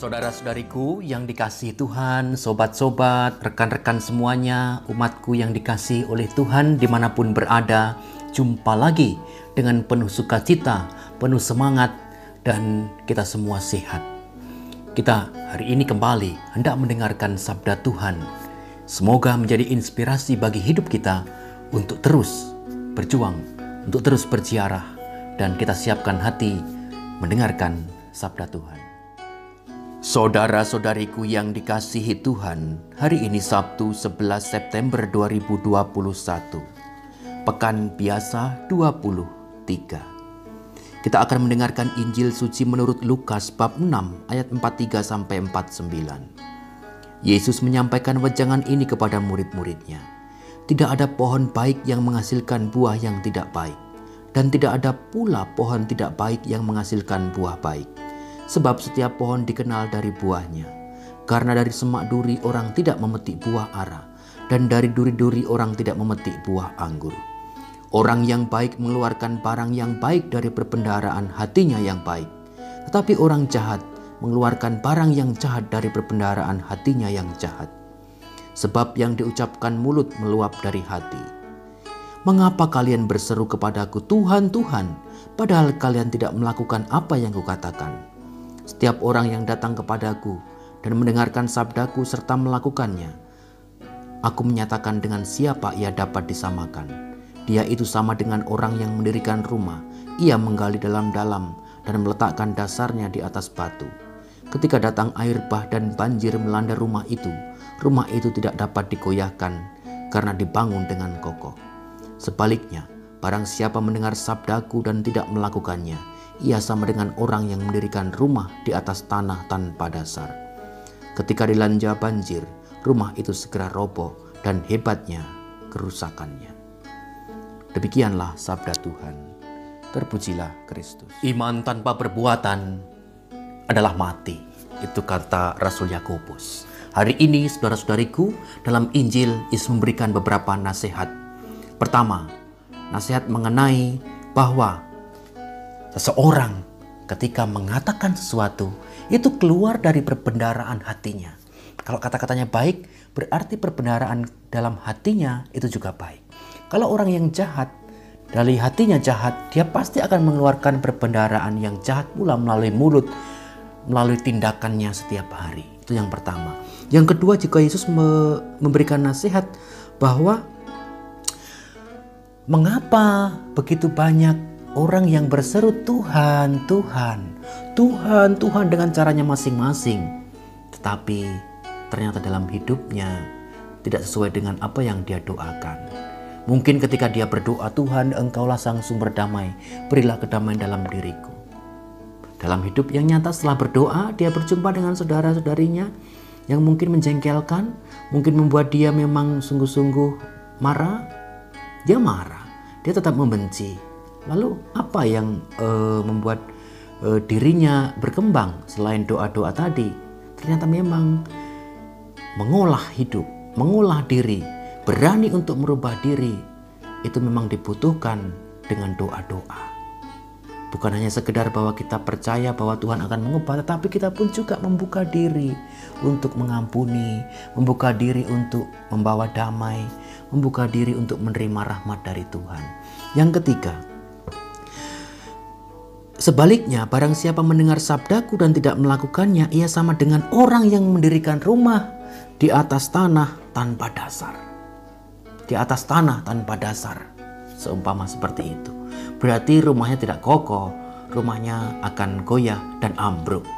Saudara-saudariku yang dikasihi Tuhan, sobat-sobat, rekan-rekan semuanya, umatku yang dikasihi oleh Tuhan dimanapun berada, jumpa lagi dengan penuh sukacita, penuh semangat, dan kita semua sehat. Kita hari ini kembali hendak mendengarkan sabda Tuhan. Semoga menjadi inspirasi bagi hidup kita untuk terus berjuang, untuk terus berziarah, dan kita siapkan hati mendengarkan sabda Tuhan. Saudara-saudariku yang dikasihi Tuhan, hari ini Sabtu 11 September 2021, Pekan Biasa 23. Kita akan mendengarkan Injil Suci menurut Lukas bab 6 ayat 43-49. Yesus menyampaikan wejangan ini kepada murid-muridnya. Tidak ada pohon baik yang menghasilkan buah yang tidak baik, dan tidak ada pula pohon tidak baik yang menghasilkan buah baik. Sebab setiap pohon dikenal dari buahnya. Karena dari semak duri orang tidak memetik buah ara, dan dari duri-duri orang tidak memetik buah anggur. Orang yang baik mengeluarkan barang yang baik dari perbendaharaan hatinya yang baik. Tetapi orang jahat mengeluarkan barang yang jahat dari perbendaharaan hatinya yang jahat. Sebab yang diucapkan mulut meluap dari hati. Mengapa kalian berseru kepadaku, Tuhan, Tuhan, padahal kalian tidak melakukan apa yang kukatakan? Setiap orang yang datang kepadaku dan mendengarkan sabdaku serta melakukannya, aku menyatakan dengan siapa ia dapat disamakan. Dia itu sama dengan orang yang mendirikan rumah. Ia menggali dalam-dalam dan meletakkan dasarnya di atas batu. Ketika datang air bah dan banjir melanda rumah itu tidak dapat digoyahkan karena dibangun dengan kokoh. Sebaliknya, barang siapa mendengar sabdaku dan tidak melakukannya, ia sama dengan orang yang mendirikan rumah di atas tanah tanpa dasar. Ketika dilanda banjir, rumah itu segera roboh dan hebatnya kerusakannya. Demikianlah sabda Tuhan. Terpujilah Kristus. Iman tanpa perbuatan adalah mati. Itu kata Rasul Yakobus. Hari ini saudara-saudariku, dalam Injil Yesus memberikan beberapa nasihat. Pertama, nasihat mengenai bahwa seseorang ketika mengatakan sesuatu itu keluar dari perbendaharaan hatinya. Kalau kata-katanya baik, berarti perbendaharaan dalam hatinya itu juga baik. Kalau orang yang jahat, dari hatinya jahat, dia pasti akan mengeluarkan perbendaharaan yang jahat pula melalui mulut, melalui tindakannya setiap hari. Itu yang pertama. Yang kedua, jika Yesus memberikan nasihat bahwa mengapa begitu banyak orang yang berseru Tuhan, Tuhan, Tuhan, Tuhan dengan caranya masing-masing. Tetapi ternyata dalam hidupnya tidak sesuai dengan apa yang dia doakan. Mungkin ketika dia berdoa, Tuhan, Engkaulah sang sumber damai, berilah kedamaian dalam diriku. Dalam hidup yang nyata setelah berdoa, dia berjumpa dengan saudara-saudarinya yang mungkin menjengkelkan, mungkin membuat dia memang sungguh-sungguh marah. Dia marah, dia tetap membenci. Lalu apa yang membuat dirinya berkembang selain doa-doa tadi? Ternyata memang mengolah hidup, mengolah diri, berani untuk merubah diri, itu memang dibutuhkan dengan doa-doa. Bukan hanya sekedar bahwa kita percaya bahwa Tuhan akan mengubah, tetapi kita pun juga membuka diri untuk mengampuni, membuka diri untuk membawa damai, membuka diri untuk menerima rahmat dari Tuhan. Yang ketiga, sebaliknya, barang siapa mendengar sabdaku dan tidak melakukannya, ia sama dengan orang yang mendirikan rumah di atas tanah tanpa dasar. Di atas tanah tanpa dasar, seumpama seperti itu. Berarti rumahnya tidak kokoh, rumahnya akan goyah dan ambruk.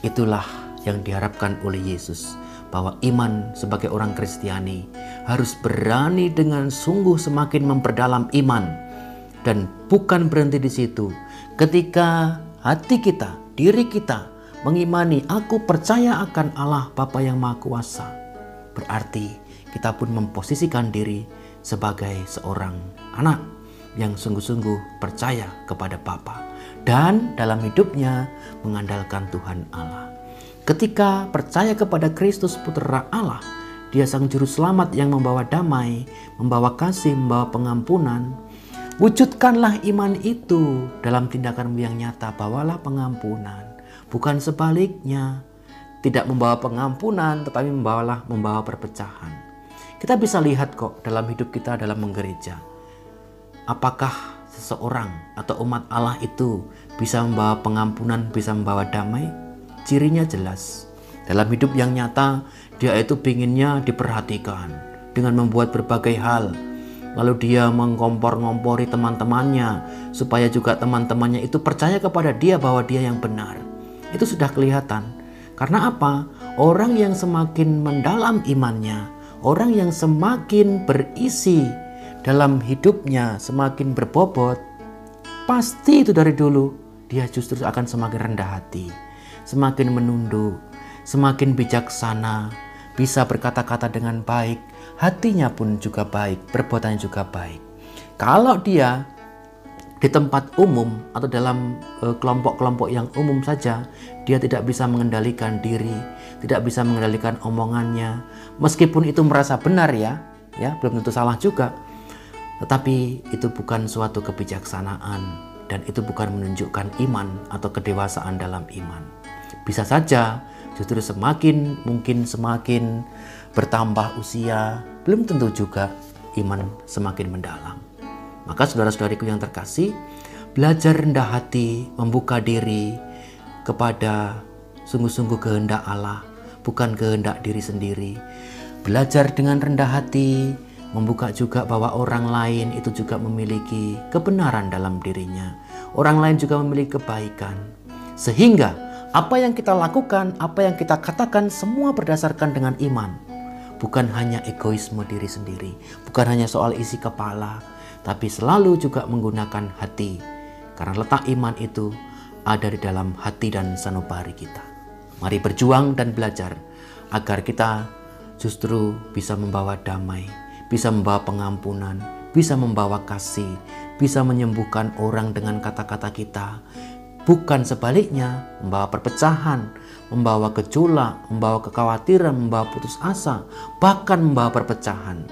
Itulah yang diharapkan oleh Yesus, bahwa iman sebagai orang Kristiani harus berani dengan sungguh semakin memperdalam iman. Dan bukan berhenti di situ. Ketika hati kita, diri kita mengimani, aku percaya akan Allah Bapa yang Maha Kuasa, berarti kita pun memposisikan diri sebagai seorang anak yang sungguh-sungguh percaya kepada Bapa dan dalam hidupnya mengandalkan Tuhan Allah. Ketika percaya kepada Kristus Putra Allah, Dia Sang Juru Selamat yang membawa damai, membawa kasih, membawa pengampunan. Wujudkanlah iman itu dalam tindakanmu yang nyata. Bawalah pengampunan, bukan sebaliknya. Tidak membawa pengampunan, tetapi membawa perpecahan. Kita bisa lihat kok dalam hidup kita dalam menggereja. Apakah seseorang atau umat Allah itu bisa membawa pengampunan, bisa membawa damai? Cirinya jelas. Dalam hidup yang nyata, dia itu pinginnya diperhatikan dengan membuat berbagai hal. Lalu dia mengkompor-ngompori teman-temannya supaya juga teman-temannya itu percaya kepada dia bahwa dia yang benar. Itu sudah kelihatan. Karena apa? Orang yang semakin mendalam imannya, orang yang semakin berisi dalam hidupnya, semakin berbobot, pasti itu dari dulu dia justru akan semakin rendah hati, semakin menunduk, semakin bijaksana, bisa berkata-kata dengan baik, hatinya pun juga baik, perbuatannya juga baik. Kalau dia di tempat umum atau dalam kelompok-kelompok yang umum saja, dia tidak bisa mengendalikan diri, tidak bisa mengendalikan omongannya, meskipun itu merasa benar ya belum tentu salah juga, tetapi itu bukan suatu kebijaksanaan dan itu bukan menunjukkan iman atau kedewasaan dalam iman. Bisa saja justru semakin bertambah usia, belum tentu juga iman semakin mendalam. Maka saudara-saudariku yang terkasih, belajar rendah hati, membuka diri kepada sungguh-sungguh kehendak Allah, bukan kehendak diri sendiri. Belajar dengan rendah hati, membuka juga bahwa orang lain itu juga memiliki kebenaran dalam dirinya. Orang lain juga memiliki kebaikan. Sehingga apa yang kita lakukan, apa yang kita katakan semua berdasarkan dengan iman. Bukan hanya egoisme diri sendiri, bukan hanya soal isi kepala, tapi selalu juga menggunakan hati. Karena letak iman itu ada di dalam hati dan sanubari kita. Mari berjuang dan belajar agar kita justru bisa membawa damai, bisa membawa pengampunan, bisa membawa kasih, bisa menyembuhkan orang dengan kata-kata kita. Bukan sebaliknya, membawa perpecahan, membawa gejolak, membawa kekhawatiran, membawa putus asa, bahkan membawa perpecahan.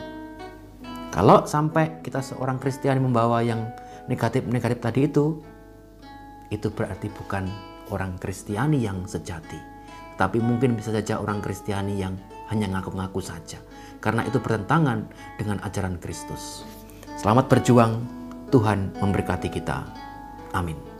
Kalau sampai kita seorang Kristiani membawa yang negatif-negatif tadi itu berarti bukan orang Kristiani yang sejati. Tapi mungkin bisa saja orang Kristiani yang hanya ngaku-ngaku saja. Karena itu bertentangan dengan ajaran Kristus. Selamat berjuang, Tuhan memberkati kita. Amin.